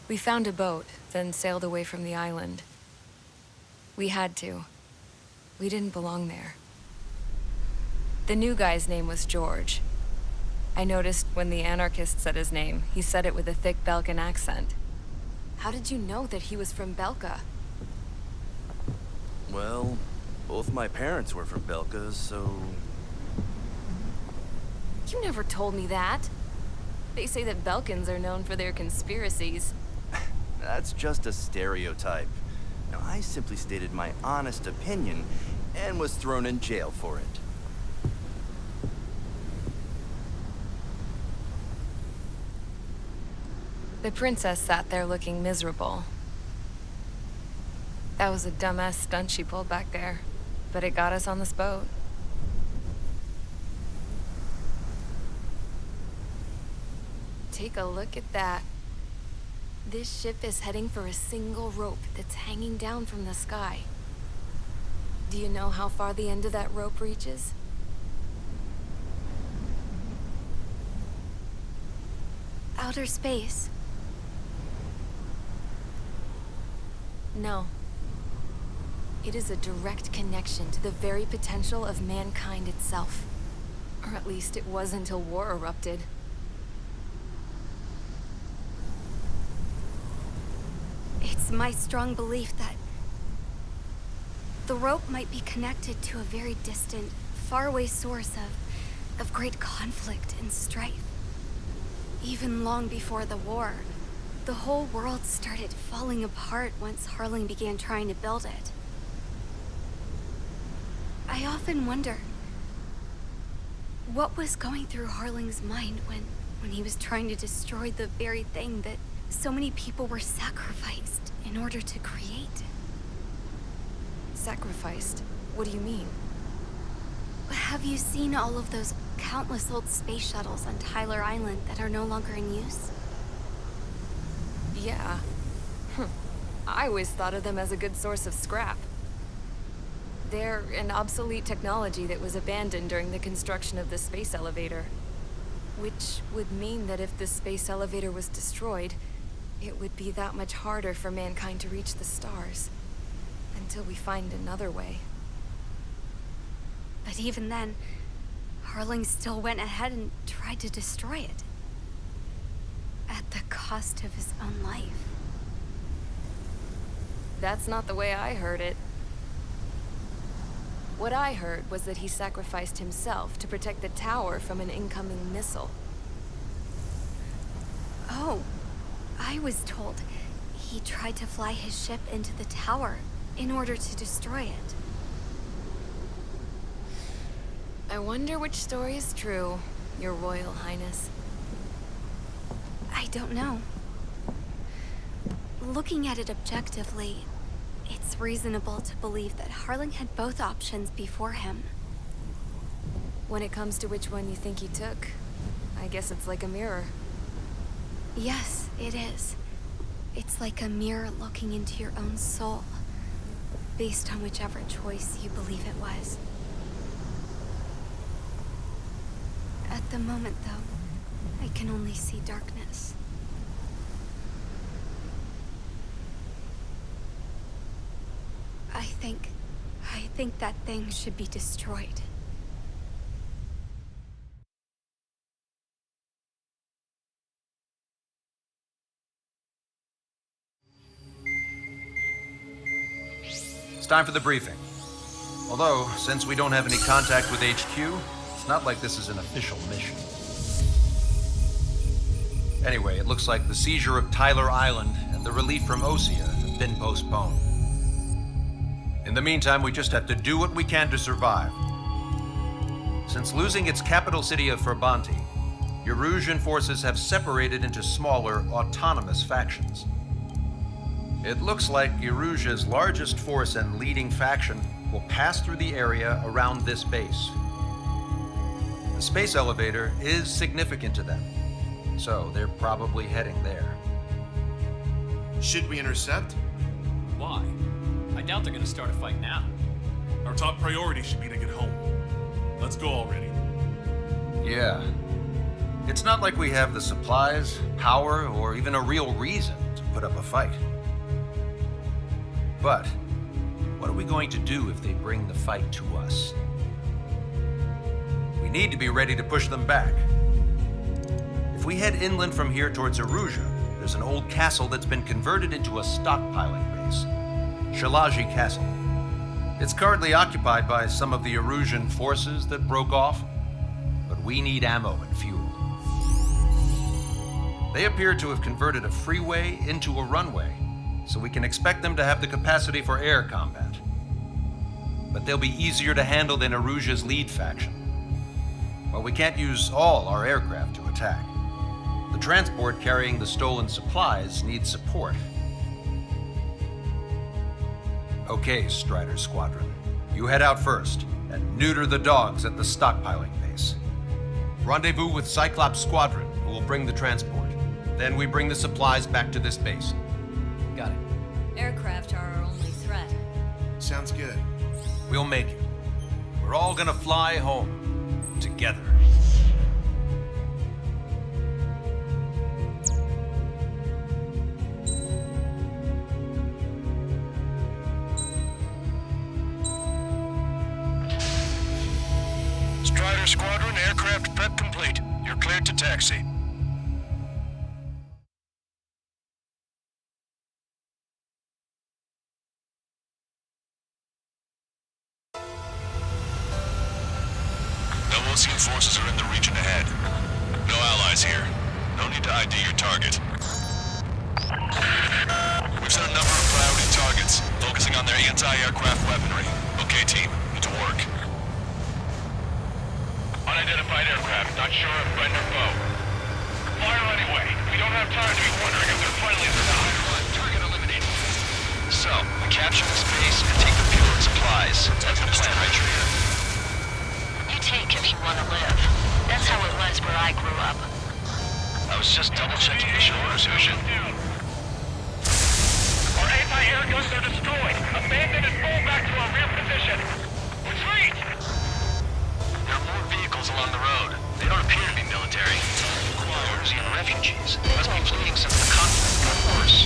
We found a boat, then sailed away from the island. We had to. We didn't belong there. The new guy's name was George. I noticed when the anarchist said his name, he said it with a thick Belgian accent. How did you know that he was from Belka? Well, both my parents were from Belka, so... You never told me that. They say that Belkans are known for their conspiracies. That's just a stereotype. Now, I simply stated my honest opinion and was thrown in jail for it. The princess sat there looking miserable. That was a dumbass stunt she pulled back there, but it got us on this boat. Take a look at that. This ship is heading for a single rope that's hanging down from the sky. Do you know how far the end of that rope reaches? Outer space. No. It is a direct connection to the very potential of mankind itself. Or at least it was until war erupted. It's my strong belief that the rope might be connected to a very distant, faraway source of great conflict and strife. Even long before the war, the whole world started falling apart once Harling began trying to build it. I often wonder what was going through Harling's mind when he was trying to destroy the very thing that so many people were sacrificed in order to create. Sacrificed? What do you mean? Have you seen all of those countless old space shuttles on Tyler Island that are no longer in use? Yeah. I always thought of them as a good source of scrap. They're an obsolete technology that was abandoned during the construction of the space elevator. Which would mean that if the space elevator was destroyed, it would be that much harder for mankind to reach the stars. Until we find another way. But even then, Harling still went ahead and tried to destroy it. At the cost of his own life. That's not the way I heard it. What I heard was that he sacrificed himself to protect the tower from an incoming missile. Oh, I was told he tried to fly his ship into the tower in order to destroy it. I wonder which story is true, Your Royal Highness. I don't know. Looking at it objectively, it's reasonable to believe that Harling had both options before him. When it comes to which one you think he took, I guess it's like a mirror. Yes, it is. It's like a mirror looking into your own soul, based on whichever choice you believe it was. At the moment, though, I can only see darkness. I think that thing should be destroyed. It's time for the briefing. Although, since we don't have any contact with HQ, it's not like this is an official mission. Anyway, it looks like the seizure of Tyler Island and the relief from Osea have been postponed. In the meantime, we just have to do what we can to survive. Since losing its capital city of Ferbanti, Erusian forces have separated into smaller, autonomous factions. It looks like Erusia's largest force and leading faction will pass through the area around this base. The space elevator is significant to them, so they're probably heading there. Should we intercept? Why? I doubt they're gonna start a fight now. Our top priority should be to get home. Let's go already. Yeah. It's not like we have the supplies, power, or even a real reason to put up a fight. But what are we going to do if they bring the fight to us? We need to be ready to push them back. If we head inland from here towards Aruja, there's an old castle that's been converted into a stockpiling base. Shalaji Castle. It's currently occupied by some of the Arujan forces that broke off, but we need ammo and fuel. They appear to have converted a freeway into a runway, so we can expect them to have the capacity for air combat. But they'll be easier to handle than Aruja's lead faction. Well, we can't use all our aircraft to attack. The transport carrying the stolen supplies needs support. Okay, Strider Squadron. You head out first and neuter the dogs at the stockpiling base. Rendezvous with Cyclops Squadron, who will bring the transport. Then we bring the supplies back to this base. Got it. Aircraft are our only threat. Sounds good. We'll make it. We're all gonna fly home. Together. Strider Squadron, aircraft prep complete. You're cleared to taxi. No Osean forces are in the region ahead. No allies here. No need to ID your target. We've set a number of priority targets, focusing on their anti-aircraft weaponry. Okay, team, get to work. Unidentified aircraft, not sure if friend or foe. Fire anyway. We don't have time to be wondering if they're friendly or not. Target eliminated. So, we capture this base and take the fuel and supplies. That's the plan, right, Trina? You take if you want to live. That's how it was where I grew up. I was just double-checking mission orders, Hushin. Our anti-air guns are destroyed. Abandon and fall back to our rear position. Retreat! There are more vehicles along the road. They don't appear to be military. Quarters and refugees. Must be fleeing since the conflict got worse.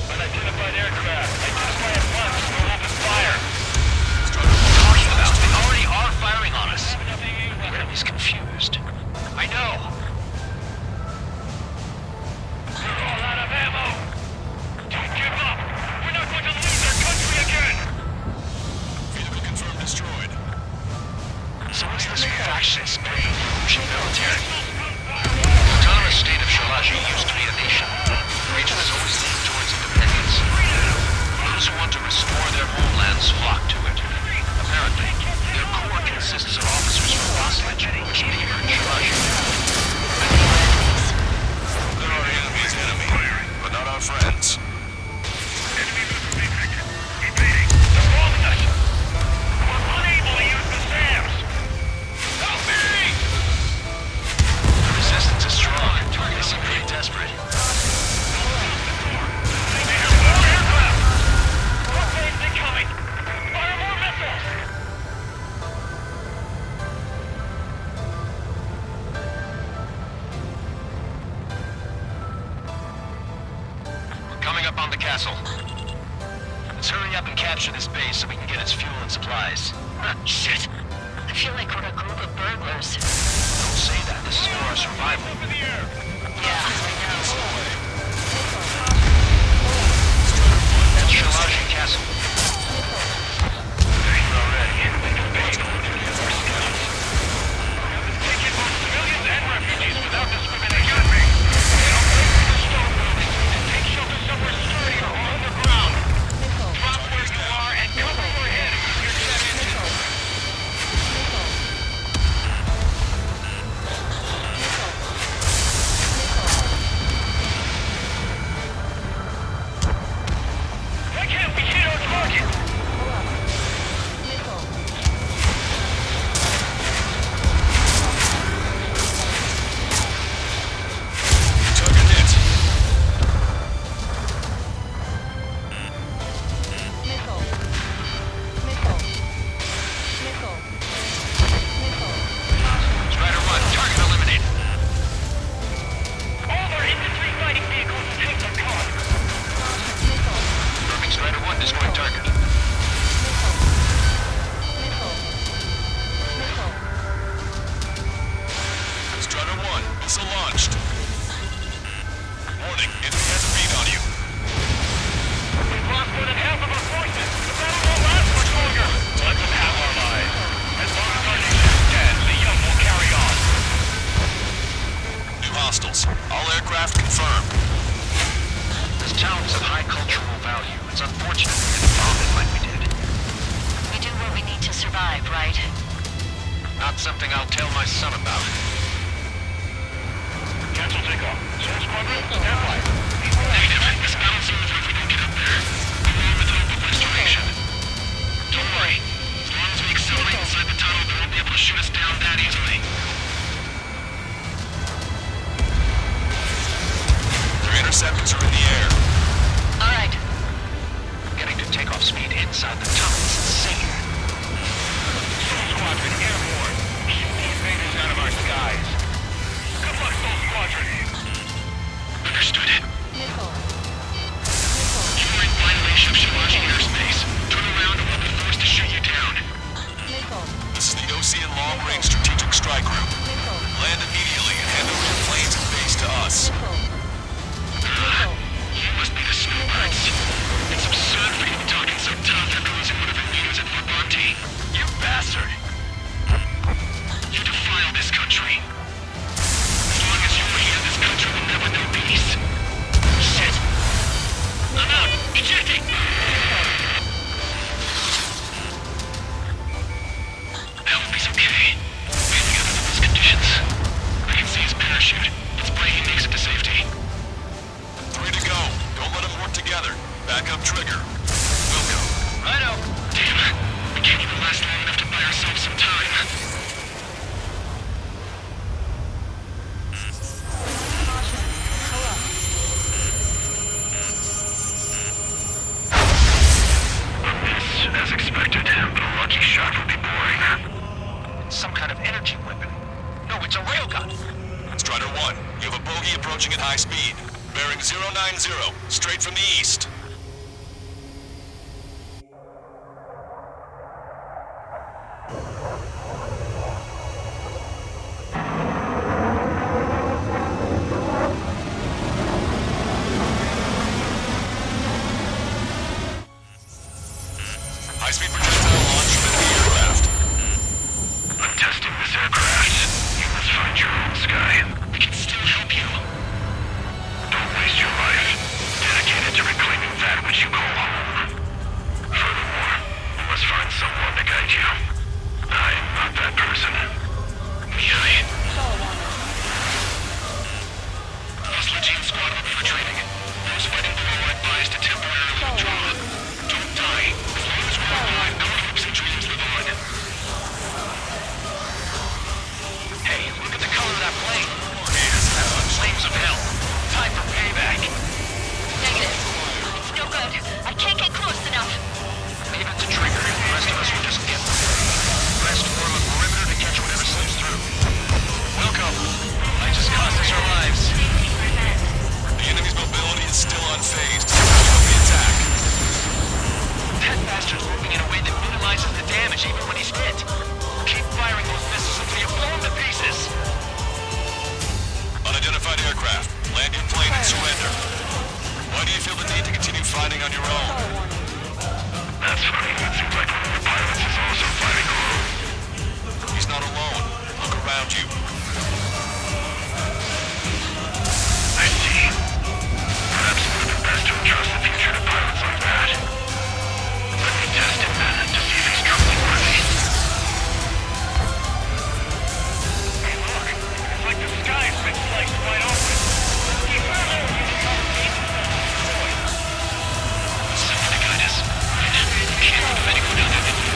Unidentified aircraft. Identify at once. We'll open fire. What are you talking about? They already are firing on us. The enemy's confused. I know. We're all out of ammo. Don't give up. We're not going to lose our country again. Vehicle confirmed destroyed. So what's this fascist Russian military? The autonomous state of Shalaji used to be a nation. The region has always leaned towards independence. Those who want to restore their homelands flock to it. Apparently, their core consists of officers from Vaslich, which neighbor Shalaji. They're our enemy's enemy, but not our friends. Enemy movement. Evading. They're rolling us. We're unable to use the SAMs. Help me! The resistance is strong. They seem pretty desperate. They have more aircraft! More planes incoming! Fire more missiles! We're coming up on the castle. Let's hurry up and capture this base so we can get its fuel and supplies. Shit. I feel like we're a group of burglars. Don't say that. This is for our survival. Over the air. Yeah, I know. That's Shalaji Castle. They're already in the base. Take in both civilians and refugees without discrimination. They operate through the stone building and take shelter somewhere sturdier or underground. Drop where you are and cover your head with your jet engine. Missile launched. Warning, enemy has a beat on you. We've lost more than half of our forces. The battle won't last much longer. Let them have our lives. As long as our nation is dead, the young will carry on. New hostiles. All aircraft confirmed. This town is of high cultural value. It's unfortunate we didn't bomb it like we did. We do what we need to survive, right? Not something I'll tell my son about. Cancel takeoff. Soul Squadron, stand by. Negative. This battle's over if we don't get up there. We will with hope of restoration. Don't worry. As long as we accelerate inside the tunnel, they won't be able to shoot us down that easily. Their interceptors are in the air. All right. Getting to takeoff speed inside the tunnel is insane. Soul Squadron, airborne. Keep the invaders out of our skies. Good luck, Soul Squadron. Understood. You are in violation of Shalashi airspace. Turn around or we'll be forced to shoot you down. This is the Ocean Long Range Strategic Strike Group. Land immediately and hand over your planes and base to us. You must be the snowbirds. It's absurd for you to be talking so tough after losing one of your leaders at Fort Monty. You bastard! You defile this country. As long as you're here, this country will never know peace. Shit! I'm out! Ejecting! I hope he's okay. Bailing out under these conditions. I can see his parachute. Let's pray he makes it to safety. 3 to go. Don't let them work together. Back up trigger. Wilco. Righto. Damn. We can't even last long enough to buy ourselves some time. As expected, but a lucky shot would be boring. Some kind of energy weapon. No, it's a railgun. Strider 1, you have a bogey approaching at high speed. Bearing 090, straight from the east. High-speed projectile launch from the aircraft. I'm testing this aircraft. You must find your own sky. We can still help you. Don't waste your life. Dedicated to reclaiming that which you call home. Furthermore, you must find someone to guide you. I am not that person. Yay. Hostile team squad up for training. Those fighting below are advised to temporarily withdraw. Don't die. As long as we're alive, our hopes and dreams live on. Hey, look at the color of that plane. Yes, Flames of hell. Time for payback. Negative. It's no good. I can't get close enough. Leave it to trigger. The rest of us will just get there. Rest form a perimeter to catch whatever slips through. Welcome. I just cost us our lives. The enemy's mobility is still unfazed. Stop the attack. That bastard's moving in a way that minimizes the damage even when he's hit. Keep firing those missiles until you blow him to pieces. Unidentified aircraft. Land your plane and surrender. Why do you feel the need to continue fighting on your own? That's funny. It seems like one of your pilots is also fighting alone. He's not alone. Look around you. I see. Perhaps it would have been best to entrust the future to pilots like that. Let me test him then to see if he's truly worthy. Hey, look. It's like the sky's been sliced wide open. Keep further, you can come deep destroyed. Someone to guide us. Can't think of anyone other than you.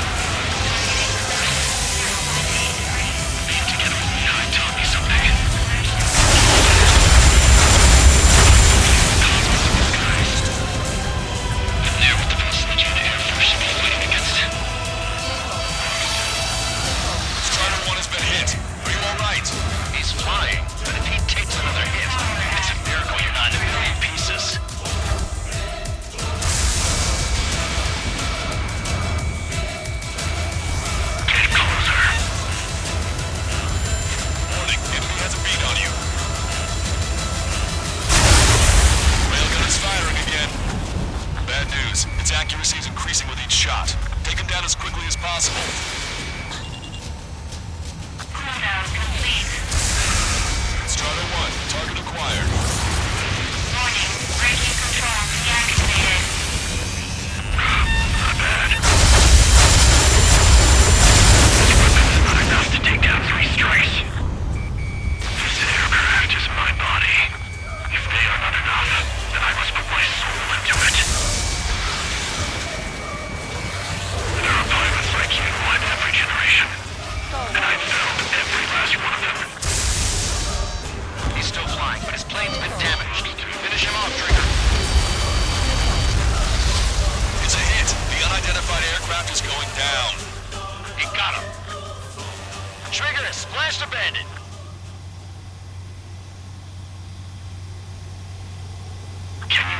Being together will be high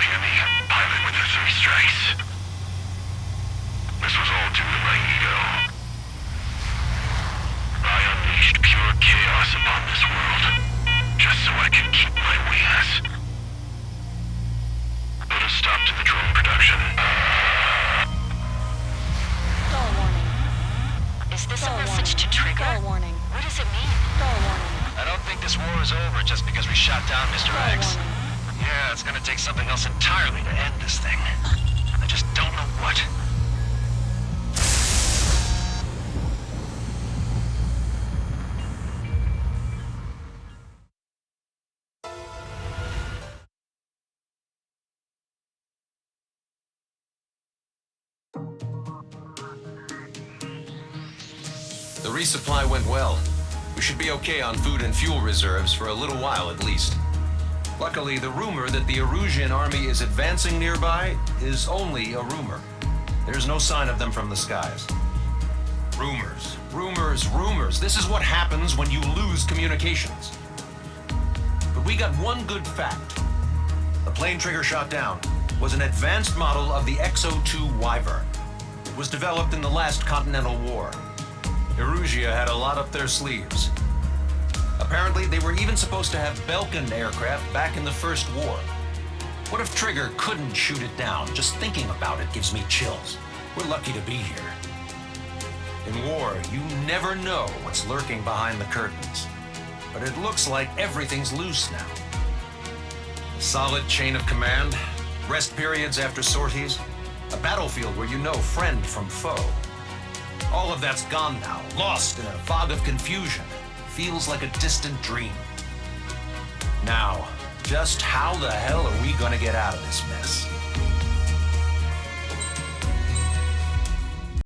Jimmy, pilot with the 3 strikes. This was all due to my ego. I unleashed pure chaos upon this world, just so I could keep my wings. Put a stop to the drone production. Stall warning. Is this a Stall message warning. to Trigger? Stall warning. What does it mean? Stall warning. I don't think this war is over just because we shot down Mr. Stall X. warning. Yeah, it's gonna take something else entirely to end this thing. I just don't know what. The resupply went well. We should be okay on food and fuel reserves for a little while at least. Luckily, the rumor that the Erusian army is advancing nearby is only a rumor. There's no sign of them from the skies. Rumors, rumors, rumors. This is what happens when you lose communications. But we got one good fact. The plane Trigger shot down was an advanced model of the XO-2 Wyvern. It was developed in the last Continental War. Erusia had a lot up their sleeves. Apparently, they were even supposed to have Belkin aircraft back in the First War. What if Trigger couldn't shoot it down? Just thinking about it gives me chills. We're lucky to be here. In war, you never know what's lurking behind the curtains. But it looks like everything's loose now. A solid chain of command, rest periods after sorties, a battlefield where you know friend from foe. All of that's gone now, lost in a fog of confusion. Feels like a distant dream. Now, just how the hell are we gonna get out of this mess?